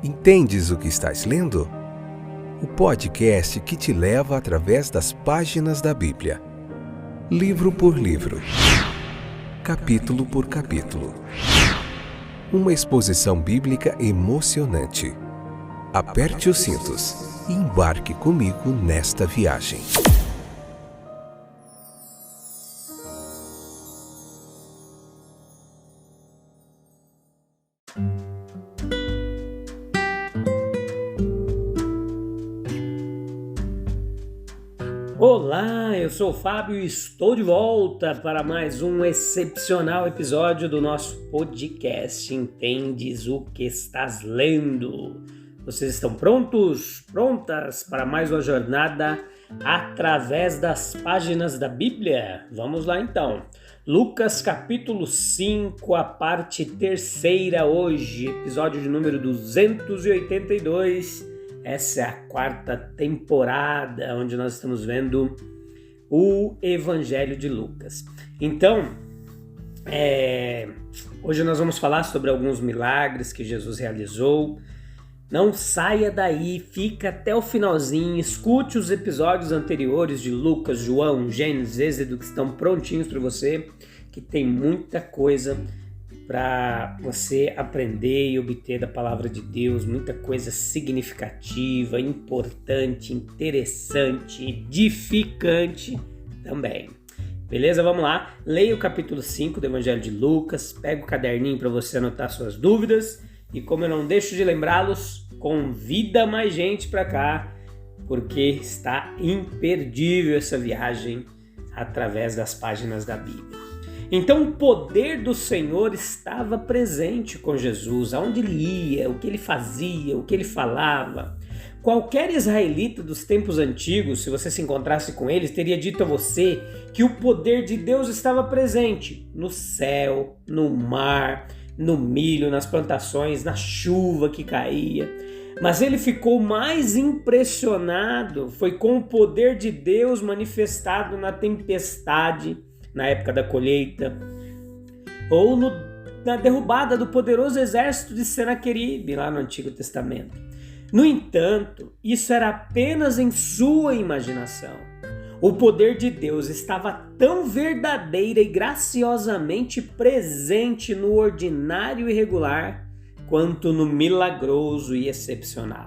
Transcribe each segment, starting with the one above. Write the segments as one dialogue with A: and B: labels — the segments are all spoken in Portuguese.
A: Entendes o que estás lendo? O podcast que te leva através das páginas da Bíblia. Livro por livro. Capítulo por capítulo. Uma exposição bíblica emocionante. Aperte os cintos e embarque comigo nesta viagem.
B: Olá, eu sou o Fábio e estou de volta para mais um excepcional episódio do nosso podcast Entendes o que estás lendo? Vocês estão prontos? Prontas para mais uma jornada através das páginas da Bíblia? Vamos lá então. Lucas capítulo 5, a parte terceira hoje, episódio de número 282. Essa é a quarta temporada onde nós estamos vendo o Evangelho de Lucas. Então, hoje nós vamos falar sobre alguns milagres que Jesus realizou. Não saia daí, fica até o finalzinho, escute os episódios anteriores de Lucas, João, Gênesis, Êxodo que estão prontinhos para você, que tem muita coisa para você aprender e obter da palavra de Deus, muita coisa significativa, importante, interessante, edificante também. Beleza? Vamos lá. Leia o capítulo 5 do Evangelho de Lucas, pega o caderninho para você anotar suas dúvidas e, como eu não deixo de lembrá-los, convida mais gente para cá, porque está imperdível essa viagem através das páginas da Bíblia. Então o poder do Senhor estava presente com Jesus, aonde ele ia, o que ele fazia, o que ele falava. Qualquer israelita dos tempos antigos, se você se encontrasse com eles, teria dito a você que o poder de Deus estava presente no céu, no mar, no milho, nas plantações, na chuva que caía. Mas ele ficou mais impressionado, foi com o poder de Deus manifestado na tempestade, na época da colheita, ou na derrubada do poderoso exército de Senaqueribe, lá no Antigo Testamento. No entanto, isso era apenas em sua imaginação. O poder de Deus estava tão verdadeira e graciosamente presente no ordinário e regular, quanto no milagroso e excepcional.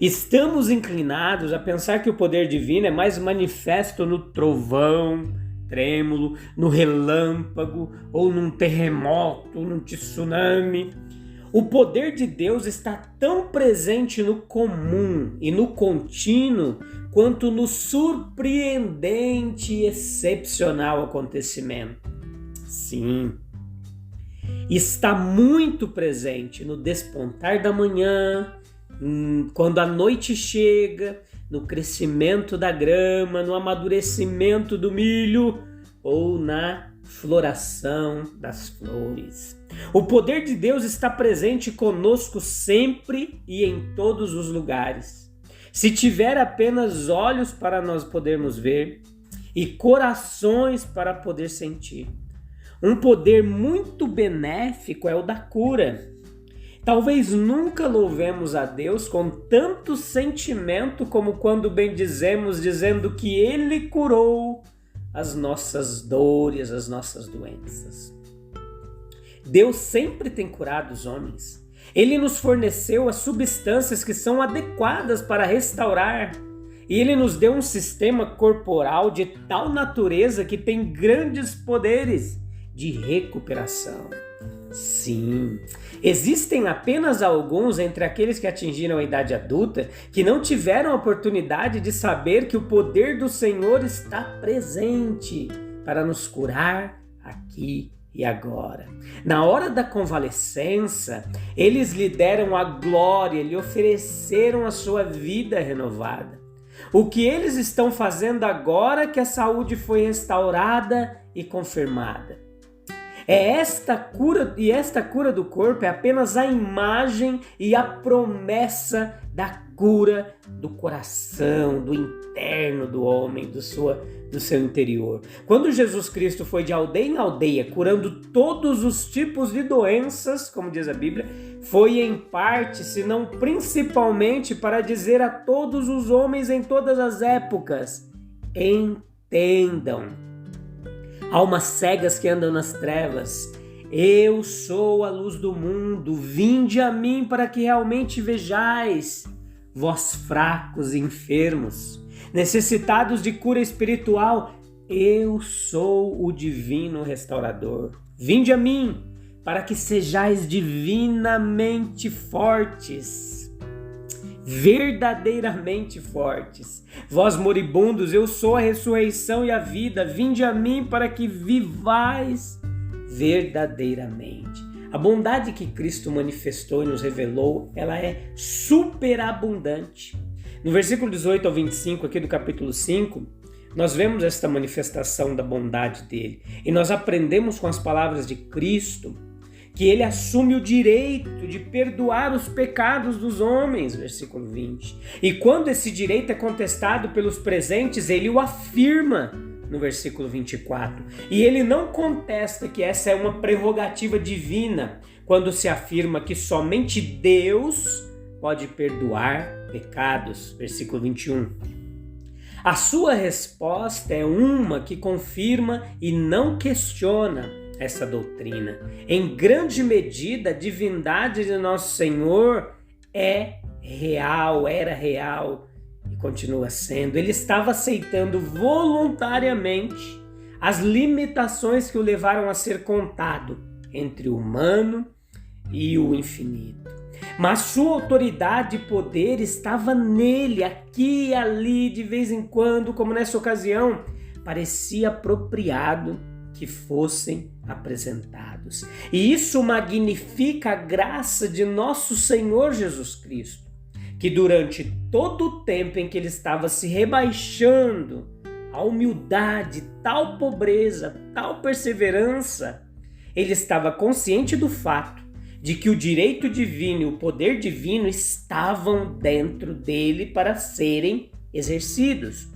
B: Estamos inclinados a pensar que o poder divino é mais manifesto no trovão, trêmulo, no relâmpago, ou num terremoto, num tsunami. O poder de Deus está tão presente no comum e no contínuo quanto no surpreendente e excepcional acontecimento. Sim, está muito presente no despontar da manhã, quando a noite chega, no crescimento da grama, no amadurecimento do milho ou na floração das flores. O poder de Deus está presente conosco sempre e em todos os lugares. Se tiver apenas olhos para nós podermos ver e corações para poder sentir. Um poder muito benéfico é o da cura. Talvez nunca louvemos a Deus com tanto sentimento como quando bendizemos, dizendo que Ele curou as nossas dores, as nossas doenças. Deus sempre tem curado os homens. Ele nos forneceu as substâncias que são adequadas para restaurar. E Ele nos deu um sistema corporal de tal natureza que tem grandes poderes de recuperação. Sim, existem apenas alguns entre aqueles que atingiram a idade adulta que não tiveram a oportunidade de saber que o poder do Senhor está presente para nos curar aqui e agora. Na hora da convalescença, eles lhe deram a glória, lhe ofereceram a sua vida renovada. O que eles estão fazendo agora que a saúde foi restaurada e confirmada? Esta cura do corpo é apenas a imagem e a promessa da cura do coração, do interno do homem, do seu interior. Quando Jesus Cristo foi de aldeia em aldeia, curando todos os tipos de doenças, como diz a Bíblia, foi em parte, se não principalmente, para dizer a todos os homens em todas as épocas: entendam. Almas cegas que andam nas trevas, eu sou a luz do mundo, vinde a mim para que realmente vejais. Vós fracos e enfermos, necessitados de cura espiritual, eu sou o divino restaurador. Vinde a mim para que sejais divinamente fortes, verdadeiramente fortes. Vós moribundos, eu sou a ressurreição e a vida. Vinde a mim para que vivais verdadeiramente. A bondade que Cristo manifestou e nos revelou, ela é superabundante. No versículo 18 ao 25 aqui do capítulo 5, nós vemos esta manifestação da bondade dele. E nós aprendemos com as palavras de Cristo que ele assume o direito de perdoar os pecados dos homens, versículo 20. E quando esse direito é contestado pelos presentes, ele o afirma no versículo 24. E ele não contesta que essa é uma prerrogativa divina, quando se afirma que somente Deus pode perdoar pecados, versículo 21. A sua resposta é uma que confirma e não questiona essa doutrina. Em grande medida, a divindade de nosso Senhor é real, era real e continua sendo. Ele estava aceitando voluntariamente as limitações que o levaram a ser contado entre o humano e o infinito. Mas sua autoridade e poder estava nele, aqui e ali, de vez em quando, como nessa ocasião, parecia apropriado que fossem apresentados. E isso magnifica a graça de nosso Senhor Jesus Cristo, que durante todo o tempo em que ele estava se rebaixando a humildade, tal pobreza, tal perseverança, ele estava consciente do fato de que o direito divino e o poder divino estavam dentro dele para serem exercidos.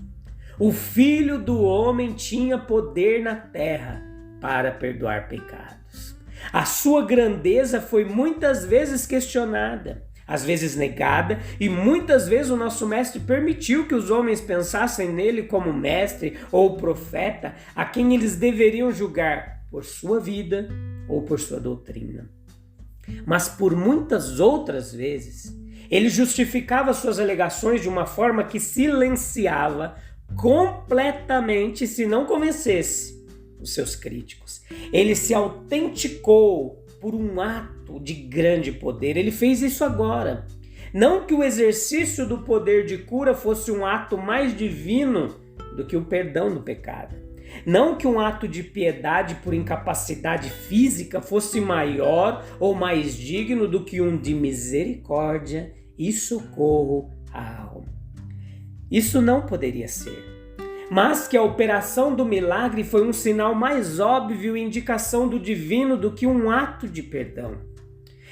B: O Filho do Homem tinha poder na terra para perdoar pecados. A sua grandeza foi muitas vezes questionada, às vezes negada, e muitas vezes o nosso mestre permitiu que os homens pensassem nele como mestre ou profeta, a quem eles deveriam julgar por sua vida ou por sua doutrina. Mas por muitas outras vezes, ele justificava suas alegações de uma forma que silenciava completamente, se não convencesse os seus críticos. Ele se autenticou por um ato de grande poder. Ele fez isso agora. Não que o exercício do poder de cura fosse um ato mais divino do que o perdão do pecado. Não que um ato de piedade por incapacidade física fosse maior ou mais digno do que um de misericórdia e socorro à alma. Isso não poderia ser. Mas que a operação do milagre foi um sinal mais óbvio e indicação do divino do que um ato de perdão.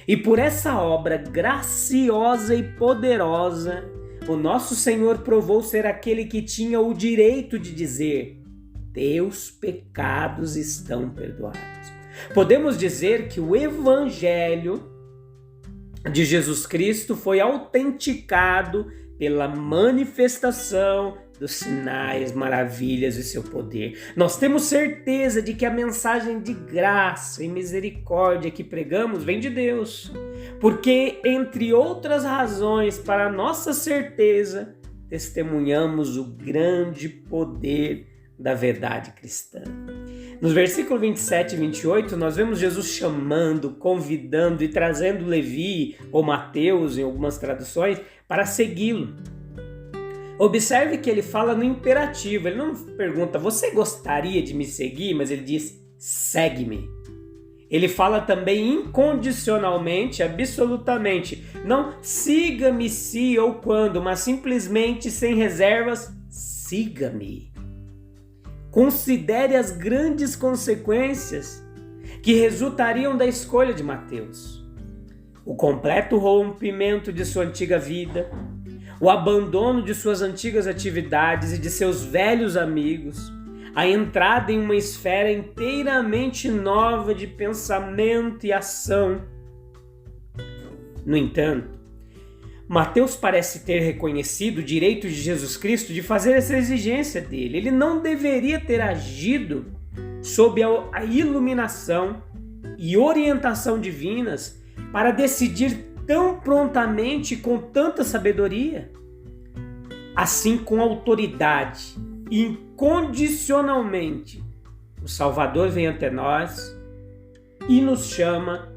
B: E por essa obra graciosa e poderosa, o nosso Senhor provou ser aquele que tinha o direito de dizer: teus pecados estão perdoados. Podemos dizer que o Evangelho de Jesus Cristo foi autenticado pela manifestação dos sinais, maravilhas e seu poder. Nós temos certeza de que a mensagem de graça e misericórdia que pregamos vem de Deus, porque, entre outras razões, para a nossa certeza, testemunhamos o grande poder da verdade cristã. Nos versículos 27 e 28, nós vemos Jesus chamando, convidando e trazendo Levi, ou Mateus, em algumas traduções, para segui-lo. Observe que ele fala no imperativo, ele não pergunta, você gostaria de me seguir? Mas ele diz, segue-me. Ele fala também incondicionalmente, absolutamente, não siga-me se ou quando, mas simplesmente, sem reservas, siga-me. Considere as grandes consequências. que resultariam da escolha de Mateus. O completo rompimento de sua antiga vida, o abandono de suas antigas atividades e de seus velhos amigos, a entrada em uma esfera inteiramente nova de pensamento e ação. No entanto, Mateus parece ter reconhecido o direito de Jesus Cristo de fazer essa exigência dele. Ele não deveria ter agido sob a iluminação e orientação divinas para decidir tão prontamente e com tanta sabedoria. Assim, com autoridade, incondicionalmente, o Salvador vem até nós e nos chama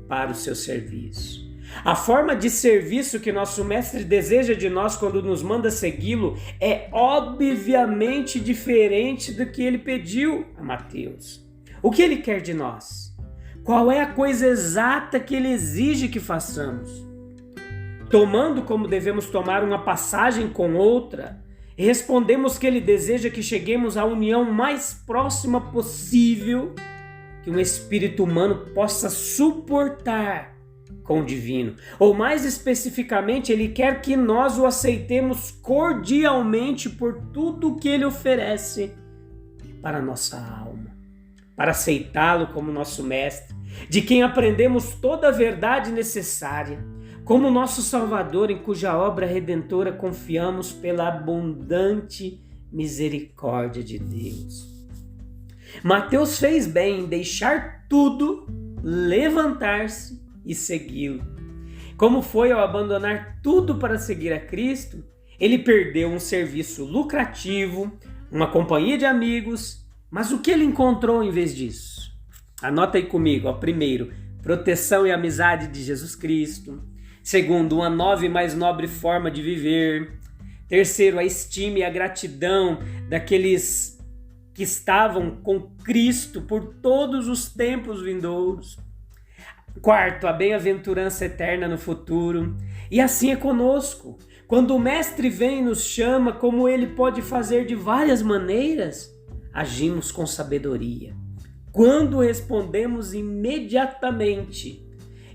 B: para o seu serviço. A forma de serviço que nosso Mestre deseja de nós quando nos manda segui-lo é obviamente diferente do que ele pediu a Mateus. O que ele quer de nós? Qual é a coisa exata que ele exige que façamos? Tomando como devemos tomar uma passagem com outra, respondemos que ele deseja que cheguemos à união mais próxima possível que um espírito humano possa suportar com o divino. Ou mais especificamente, ele quer que nós o aceitemos cordialmente por tudo o que ele oferece para a nossa alma. Para aceitá-lo como nosso mestre, de quem aprendemos toda a verdade necessária, como nosso Salvador, em cuja obra redentora confiamos pela abundante misericórdia de Deus. Mateus fez bem em deixar tudo, levantar-se e segui-lo. Como foi ao abandonar tudo para seguir a Cristo, ele perdeu um serviço lucrativo, uma companhia de amigos, mas o que ele encontrou em vez disso? Anota aí comigo, ó. Primeiro, proteção e amizade de Jesus Cristo. Segundo, uma nova e mais nobre forma de viver. Terceiro, a estima e a gratidão daqueles que estavam com Cristo por todos os tempos vindouros. Quarto, a bem-aventurança eterna no futuro. E assim é conosco. Quando o Mestre vem e nos chama, como ele pode fazer de várias maneiras, agimos com sabedoria. Quando respondemos imediatamente,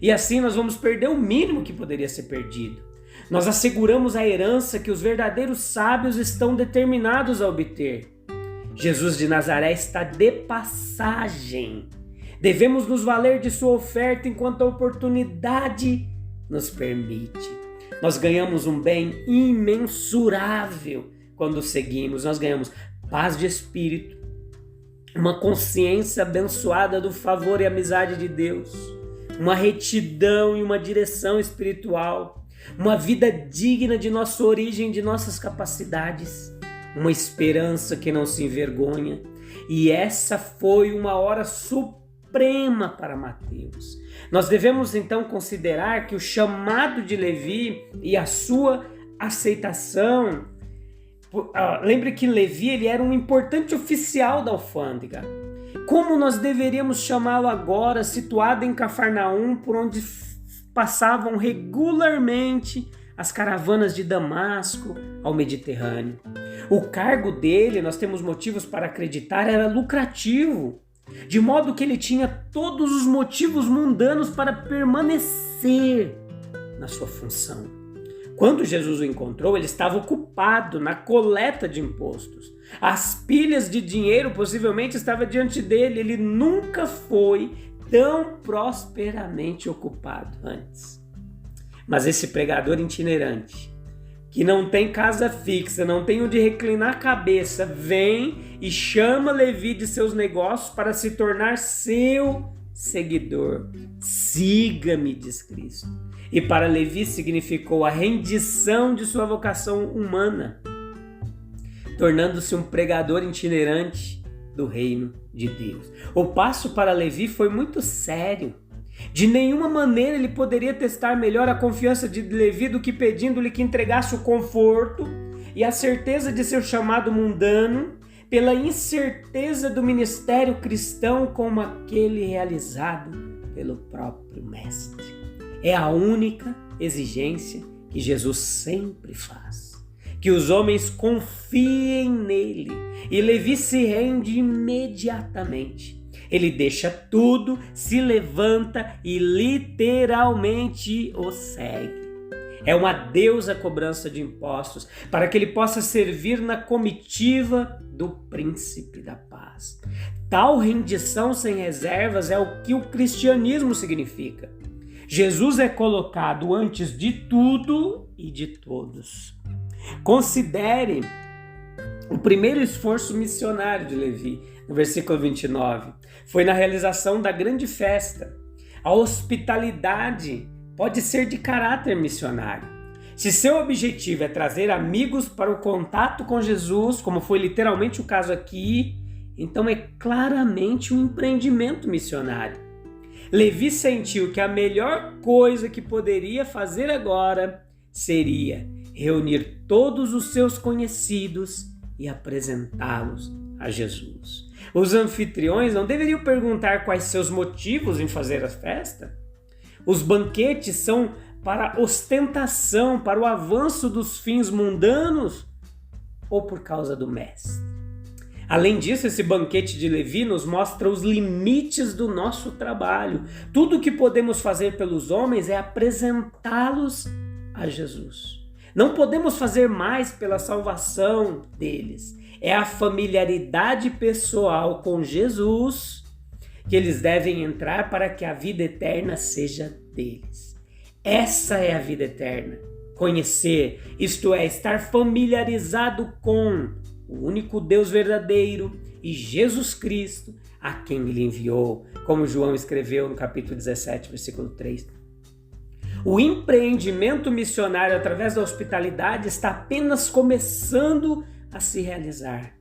B: e assim nós vamos perder o mínimo que poderia ser perdido. Nós asseguramos a herança que os verdadeiros sábios estão determinados a obter. Jesus de Nazaré está de passagem. Devemos nos valer de sua oferta enquanto a oportunidade nos permite. Nós ganhamos um bem imensurável quando seguimos. Nós ganhamos paz de espírito, uma consciência abençoada do favor e amizade de Deus, uma retidão e uma direção espiritual, uma vida digna de nossa origem, de nossas capacidades, uma esperança que não se envergonha. E essa foi uma hora suprema para Mateus. Nós devemos então considerar que o chamado de Levi e a sua aceitação, lembre que Levi ele era um importante oficial da alfândega. Como nós deveríamos chamá-lo agora, situado em Cafarnaum, por onde passavam regularmente as caravanas de Damasco ao Mediterrâneo. O cargo dele, nós temos motivos para acreditar, era lucrativo, de modo que ele tinha todos os motivos mundanos para permanecer na sua função. Quando Jesus o encontrou, ele estava ocupado na coleta de impostos. As pilhas de dinheiro possivelmente estavam diante dele. Ele nunca foi tão prosperamente ocupado antes. Mas esse pregador itinerante, que não tem casa fixa, não tem onde reclinar a cabeça, vem e chama Levi de seus negócios para se tornar seu seguidor. Siga-me, diz Cristo. E para Levi significou a rendição de sua vocação humana, tornando-se um pregador itinerante do reino de Deus. O passo para Levi foi muito sério. De nenhuma maneira ele poderia testar melhor a confiança de Levi do que pedindo-lhe que entregasse o conforto e a certeza de seu chamado mundano pela incerteza do ministério cristão como aquele realizado pelo próprio Mestre. É a única exigência que Jesus sempre faz. Que os homens confiem nele. E Levi se rende imediatamente. Ele deixa tudo, se levanta e literalmente o segue. É uma deusa cobrança de impostos, para que ele possa servir na comitiva do príncipe da paz. Tal rendição sem reservas é o que o cristianismo significa. Jesus é colocado antes de tudo e de todos. Considere o primeiro esforço missionário de Levi, no versículo 29. Foi na realização da grande festa. A hospitalidade pode ser de caráter missionário. Se seu objetivo é trazer amigos para o contato com Jesus, como foi literalmente o caso aqui, então é claramente um empreendimento missionário. Levi sentiu que a melhor coisa que poderia fazer agora seria reunir todos os seus conhecidos e apresentá-los a Jesus. Os anfitriões não deveriam perguntar quais seus motivos em fazer a festa. Os banquetes são para ostentação, para o avanço dos fins mundanos ou por causa do mestre. Além disso, esse banquete de Levi nos mostra os limites do nosso trabalho. Tudo o que podemos fazer pelos homens é apresentá-los a Jesus. Não podemos fazer mais pela salvação deles. É a familiaridade pessoal com Jesus que eles devem entrar para que a vida eterna seja deles. Essa é a vida eterna. Conhecer, isto é, estar familiarizado com o único Deus verdadeiro e Jesus Cristo, a quem ele enviou, como João escreveu no capítulo 17, versículo 3. O empreendimento missionário através da hospitalidade está apenas começando a se realizar.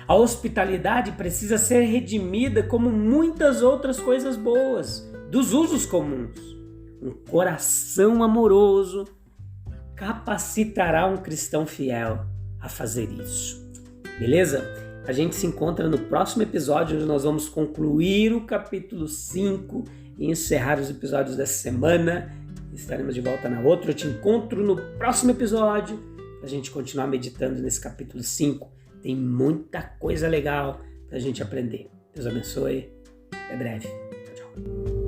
B: A hospitalidade precisa ser redimida como muitas outras coisas boas, dos usos comuns. Um coração amoroso capacitará um cristão fiel a fazer isso. Beleza? A gente se encontra no próximo episódio, onde nós vamos concluir o capítulo 5 e encerrar os episódios dessa semana. Estaremos de volta na outra. Eu te encontro no próximo episódio para a gente continuar meditando nesse capítulo 5. Tem muita coisa legal para a gente aprender. Deus abençoe. Até breve. Tchau, tchau.